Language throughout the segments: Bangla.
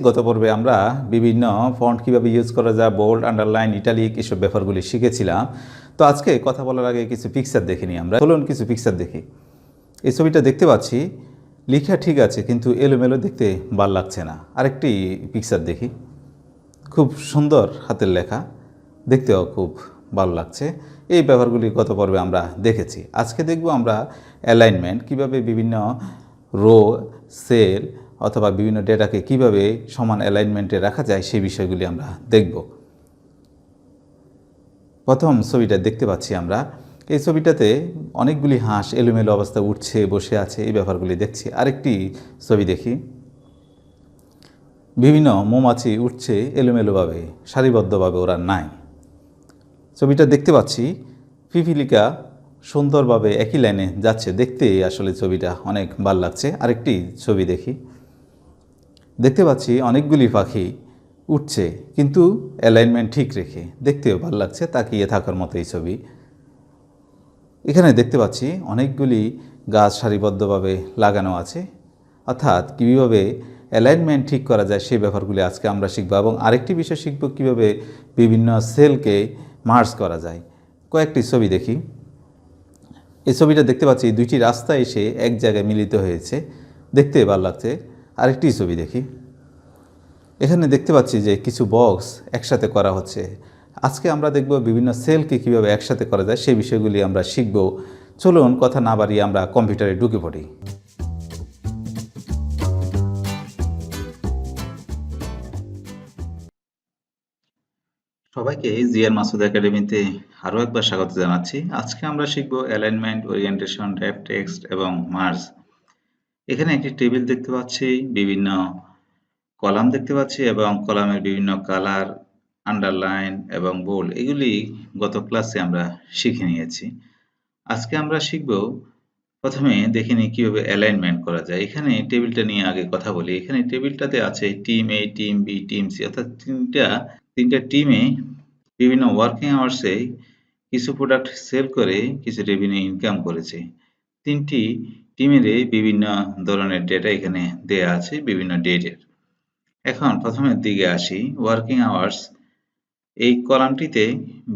গত পর্বে আমরা বিভিন্ন ফন্ট কিভাবে ইউজ করা যায়, বোল্ড, আন্ডারলাইন, ইটালিক এসব ব্যাপারগুলি শিখেছিলাম। তো আজকে কথা বলার আগে কিছু পিকচার দেখে নিই আমরা। চলুন কিছু পিকচার দেখি। এই ছবিটা দেখতে পাচ্ছি, লেখা ঠিক আছে কিন্তু এলোমেলো, দেখতে ভাল লাগছে না। আরেকটি পিকচার দেখি, খুব সুন্দর হাতের লেখা, দেখতেও খুব ভালো লাগছে। এই ব্যাপারগুলি গত পর্বে আমরা দেখেছি। আজকে দেখব আমরা অ্যালাইনমেন্ট, কিভাবে বিভিন্ন রো, সেল অথবা বিভিন্ন ডেটাকে কিভাবে সমান অ্যালাইনমেন্টে রাখা যায় সেই বিষয়গুলি আমরা দেখব। প্রথম ছবিটা দেখতে পাচ্ছি আমরা, এই ছবিটাতে অনেকগুলি হাঁস এলোমেলো অবস্থায় উঠছে, বসে আছে, এই ব্যাপারগুলি দেখছি। আরেকটি ছবি দেখি, বিভিন্ন মৌমাছি উঠছে এলোমেলোভাবে, সারিবদ্ধভাবে ওরা নাই। ছবিটা দেখতে পাচ্ছি পিপিলিকা সুন্দরভাবে একই লাইনে যাচ্ছে, দেখতে আসলে ছবিটা অনেক ভালো লাগছে। আরেকটি ছবি দেখি, দেখতে পাচ্ছি অনেকগুলি পাখি উঠছে কিন্তু অ্যালাইনমেন্ট ঠিক রেখে, দেখতেও ভালো লাগছে, তাকিয়ে থাকার মতো এই ছবি। এখানে দেখতে পাচ্ছি অনেকগুলি গাছ সারিবদ্ধভাবে লাগানো আছে, অর্থাৎ কীভাবে অ্যালাইনমেন্ট ঠিক করা যায় সেই ব্যাপারগুলি আজকে আমরা শিখব। এবং আরেকটি বিষয় শিখব কীভাবে বিভিন্ন সেলকে মার্জ করা যায়। কয়েকটি ছবি দেখি, এই ছবিটা দেখতে পাচ্ছি দুইটি রাস্তা এসে এক জায়গায় মিলিত হয়েছে, দেখতে ভালো লাগছে। আরেকটি ছবি দেখি, এখানে দেখতে পাচ্ছি যে কিছু বক্স একসাথে করা হচ্ছে। আজকে আমরা দেখব বিভিন্ন সেলকে কীভাবে একসাথে করা যায় সেই বিষয়গুলি আমরা শিখব। চলুন কথা না বাড়িয়ে আমরা কম্পিউটারে ঢুকে পড়ি। সবাইকে জিআর মাসুদ একাডেমিতে আরও একবার স্বাগত জানাচ্ছি। আজকে আমরা শিখব অ্যালাইনমেন্ট, ওরিয়েন্টেশন, র্যাপ টেক্সট এবং মার্জ। এখানে একটি টেবিল দেখতে পাচ্ছি, বিভিন্ন কলাম দেখতে পাচ্ছি এবং কলামের বিভিন্ন কালার, আন্ডারলাইন এবং বোল্ড, এগুলি গত ক্লাসে আমরা শিখে নিয়েছি। আজকে আমরা শিখব, প্রথমে দেখে নিই কীভাবে অ্যালাইনমেন্ট করা যায়। এখানে টেবিলটা নিয়ে আগে কথা বলি। এখানে টেবিলটাতে আছে টিম এ, টিম বি, টিম সি, অর্থাৎ তিনটা টিমে বিভিন্ন ওয়ার্কিং আওয়ার্সে কিছু প্রোডাক্ট সেল করে কিছু রেভিনিউ ইনকাম করেছে। তিনটি টিমেরই বিভিন্ন ধরনের ডেটা এখানে দেয়া আছে, বিভিন্ন ডেটের। এখন প্রথমের দিকে আসি, ওয়ার্কিং আওয়ার্স। এই কলামটিতে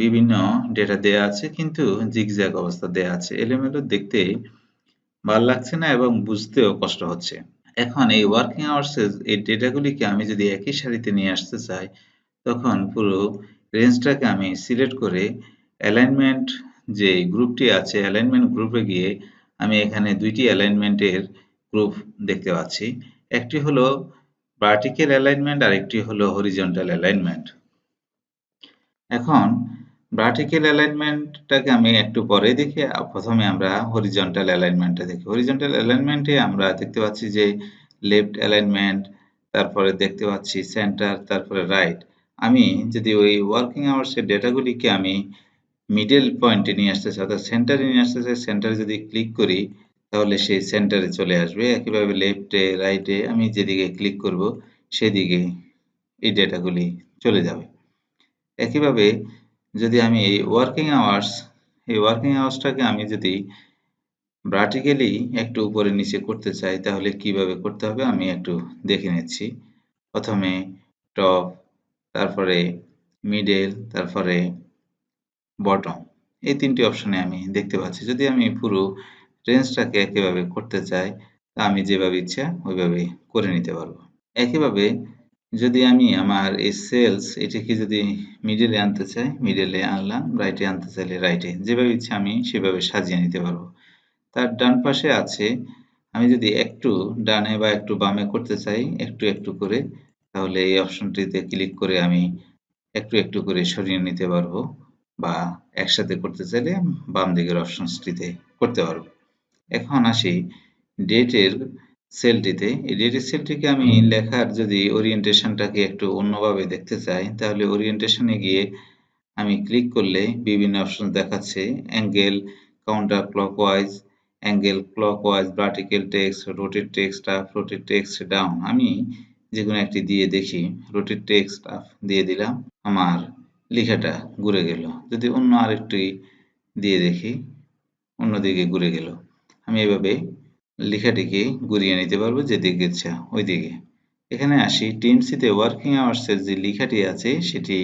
বিভিন্ন ডেটা দেয়া আছে কিন্তু জিগজ্যাগ অবস্থা দেয়া আছে, এলোমেলো, দেখতে ভালো লাগছে না এবং বুঝতেও কষ্ট হচ্ছে। এখন এই ওয়ার্কিং আওয়ার্সের এই ডেটাগুলিকে আমি যদি একই সারিতে নিয়ে আসতে চাই, তখন পুরো রেঞ্জটাকে আমি সিলেক্ট করে অ্যালাইনমেন্ট যে গ্রুপটি আছে, অ্যালাইনমেন্ট গ্রুপে গিয়ে আমি এখানে দুইটি অ্যালাইনমেন্টের গ্রুপ দেখতে পাচ্ছি। একটি হলো ভার্টিক্যাল অ্যালাইনমেন্ট আর একটি হলো হরিজন্টাল অ্যালাইনমেন্ট। এখন ভার্টিক্যাল অ্যালাইনমেন্টটাকে আমি একটু পরে দেখি, প্রথমে আমরা হরিজন্টাল অ্যালাইনমেন্টটা দেখি। হরিজন্টাল অ্যালাইনমেন্টে আমরা দেখতে পাচ্ছি যে লেফট অ্যালাইনমেন্ট, তারপরে দেখতে পাচ্ছি সেন্টার, তারপরে রাইট। আমি যদি ওই ওয়ার্কিং আওয়ার্সের ডেটাগুলিকে আমি মিডল পয়েন্টে নিয়ে আসতে চাই, অর্থাৎ সেন্টারে নিয়ে আসতে চাই, সেন্টারে যদি ক্লিক করি তাহলে সেই সেন্টারে চলে আসবে। একইভাবে লেফটে, রাইটে আমি যেদিকে ক্লিক করব সেদিকে এই ডেটাগুলি চলে যাবে। একইভাবে যদি আমি এই ওয়ার্কিং আওয়ার্সটাকে আমি যদি ভার্টিক্যালি একটু উপরে নিচে করতে চাই তাহলে কিভাবে করতে হবে আমি একটু দেখে নিচ্ছি। প্রথমে টপ, তারপরে মিডল, তারপরে বটম, এই তিনটি অপশনে আমি দেখতে পাচ্ছি। যদি আমি পুরো রেঞ্জটাকে একইভাবে করতে চাই তা আমি যেভাবে ইচ্ছা ওইভাবে করে নিতে পারবো। একইভাবে যদি আমি আমার এই সেলস এটাকে যদি মিডলে আনতে চাই, মিডলে আনলাম, রাইটে আনতে চাইলে রাইটে, যেভাবে ইচ্ছা আমি সেভাবে সাজিয়ে নিতে পারবো। তার ডান পাশে আছে, আমি যদি একটু ডানে বা একটু বামে করতে চাই একটু একটু করে, তাহলে এই অপশনটিতে ক্লিক করে আমি একটু একটু করে সরিয়ে নিতে পারবো, বা একসাথে করতে চাইলে বাম দিকের অপশনসটিতে করতে পারবো। এখন আসি ডেটের সেলটিতে। এই ডেটের সেলটিকে আমি লেখার যদি ওরিয়েন্টেশনটাকে একটু অন্যভাবে দেখতে চাই তাহলে ওরিয়েন্টেশনে গিয়ে আমি ক্লিক করলে বিভিন্ন অপশন দেখাচ্ছে, angle, counter clockwise, angle clockwise, vertical text, rotate text up, rotate text down. আমি যেকোনো একটি দিয়ে দেখি, রোটেট টেক্সট আপ দিয়ে দিলাম, আমার লেখাটা ঘুরে গেল। যদি অন্য আরেকটি দিয়ে দেখি, অন্যদিকে ঘুরে গেল। আমি এভাবে লেখাটিকে ঘুরিয়ে নিতে পারবো যেদিকে ইচ্ছা ওইদিকে। এখানে আসি টিএমসিতে ওয়ার্কিং আওয়ার্সের যে লেখাটি আছে সেটি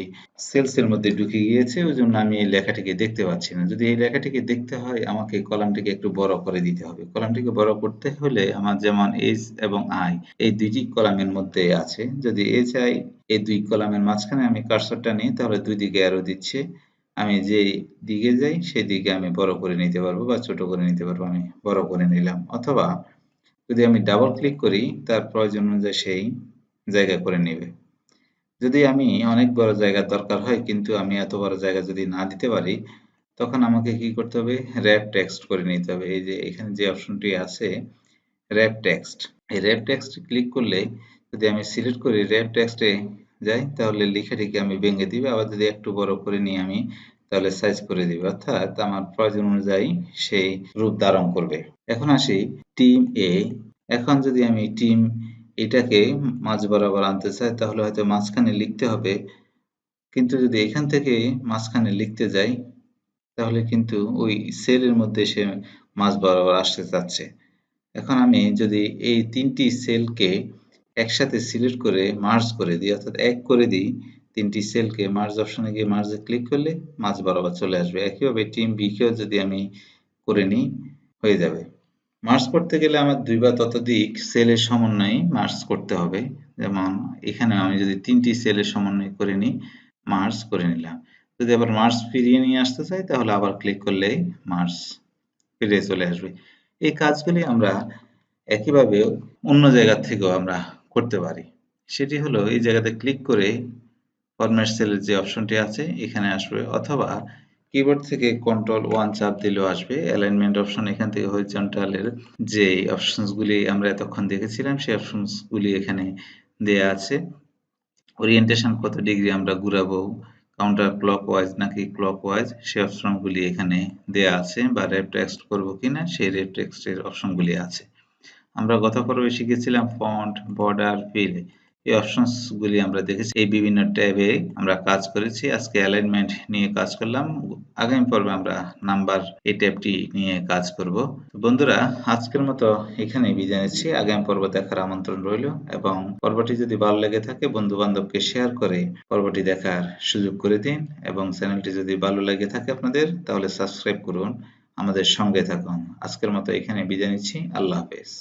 সেলসের মধ্যে ঢুকে গিয়েছে, ওই জন্য আমি এই লেখাটিকে দেখতে পাচ্ছি না। যদি এই লেখাটিকে দেখতে হয় আমাকে কলামটিকে একটু বড় করে দিতে হবে। কলামটিকে বড় করতে হলে আমার যেমন এইচ এবং আই এই দুইটি কলামের মধ্যে আছে, যদি এইচ আই এই দুই কলামের মাঝখানে আমি কার্সরটা নিই তাহলে দুই দিকে অ্যারো দিচ্ছে, আমি যেই দিকে যাই সেই দিকে আমি বড় করে নিতে পারবো বা ছোট করে নিতে পারবো। আমি বড় করে নিলাম, অথবা যদি আমি ডাবল ক্লিক করি তার প্রয়োজন অনুযায়ী সেই জায়গা করে নেবে। যদি আমি অনেক বড় জায়গার দরকার হয় কিন্তু আমি এত বড় জায়গা যদি না দিতে পারি, তখন আমাকে কি করতে হবে, র্যাপ টেক্সট করে নিতে হবে। এই যে এখানে যে অপশনটি আছে র্যাপ টেক্সট, এই র্যাপ টেক্সট ক্লিক করলে যদি আমি সিলেক্ট করি র্যাপ টেক্সটে যাই তাহলে লেখাটিকে আমি ভেঙে দিবে, আবার যদি একটু বড় করে নিই আমি তাহলে সাইজ করে দিবে, অর্থাৎ আমার প্রয়োজন অনুযায়ী সেই রূপ ধারণ করবে। এখন আসি টিম এ। এখন যদি আমি টিম এটাকে মাঝ বরাবর আনতে চাই তাহলে হয়তো মাঝখানে লিখতে হবে, কিন্তু যদি এখান থেকে মাঝখানে লিখতে যাই তাহলে কিন্তু ওই সেলের মধ্যে সে মাঝ বরাবর আসতে চাচ্ছে। এখন আমি যদি এই তিনটি সেলকে একসাথে সিলেক্ট করে মার্জ করে দিই, অর্থাৎ এক করে দিই, তিনটি সেলকে মার্জ অপশনে গিয়ে মার্জে ক্লিক করলে মাঝ বরাবর চলে আসবে। একইভাবে টিম বি কেও যদি আমি করে নিই হয়ে যাবে। মার্জ করতে গেলে আমার দুই বা ততোধিক সেলের সমন্বয়ে মার্জ করতে হবে। যেমন এখানে আমি যদি তিনটি সেলের সমন্বয় করে নিই, মার্জ করে নিলাম। যদি আবার মার্জ ফিরিয়ে নিয়ে আসতে চাই তাহলে আবার ক্লিক করলেই মার্জ ফিরে চলে আসবে। এই কাজগুলি আমরা একইভাবে অন্য জায়গা থেকেও আমরা করতে পারি। সেটি হলো এই জায়গাতে ক্লিক করে ফরম্যাট সেলের যে অপশনটি আছে এখানে আসবে, অথবা কিবোর্ড থেকে কন্ট্রোল 1 চাপ দিলেও আসবে। অ্যালাইনমেন্ট অপশন এখান থেকে হরিজন্টালের যে অপশনসগুলি আমরা এতক্ষণ দেখেছিলাম সেই অপশনসগুলি এখানে দেয়া আছে। ওরিয়েন্টেশন কত ডিগ্রি আমরা ঘুরাবো, কাউন্টার ক্লকওয়াইজ নাকি ক্লকওয়াইজ সেই অপশনগুলি এখানে দেয়া আছে, বা র্যাপ টেক্সট করবো কিনা সেই র্যাপ টেক্সটের অপশনগুলি আছে। আমরা গত পর্বে শিখেছিলাম ফন্ট, বর্ডার, ফিল, এই অপশনস গুলি আমরা দেখেছি। এই বিভিন্ন ট্যাবে আমরা কাজ করেছি। আজকে অ্যালাইনমেন্ট নিয়ে কাজ করলাম। আগামী পর্বে আমরা নাম্বার এই ট্যাবটি নিয়ে কাজ করব। বন্ধুরা, আজকের মতো এখানেই বিদায় নিচ্ছি। আগামী পর্ব দেখার আমন্ত্রণ রইল, এবং পর্বটি যদি ভালো লেগে থাকে বন্ধু বান্ধবকে শেয়ার করে পর্বটি দেখার সুযোগ করে দিন, এবং চ্যানেলটি যদি ভালো লেগে থাকে আপনাদের তাহলে সাবস্ক্রাইব করুন, আমাদের সঙ্গে থাকুন। আজকের মতো এখানে বিদায় নিচ্ছি। আল্লাহ হাফেজ।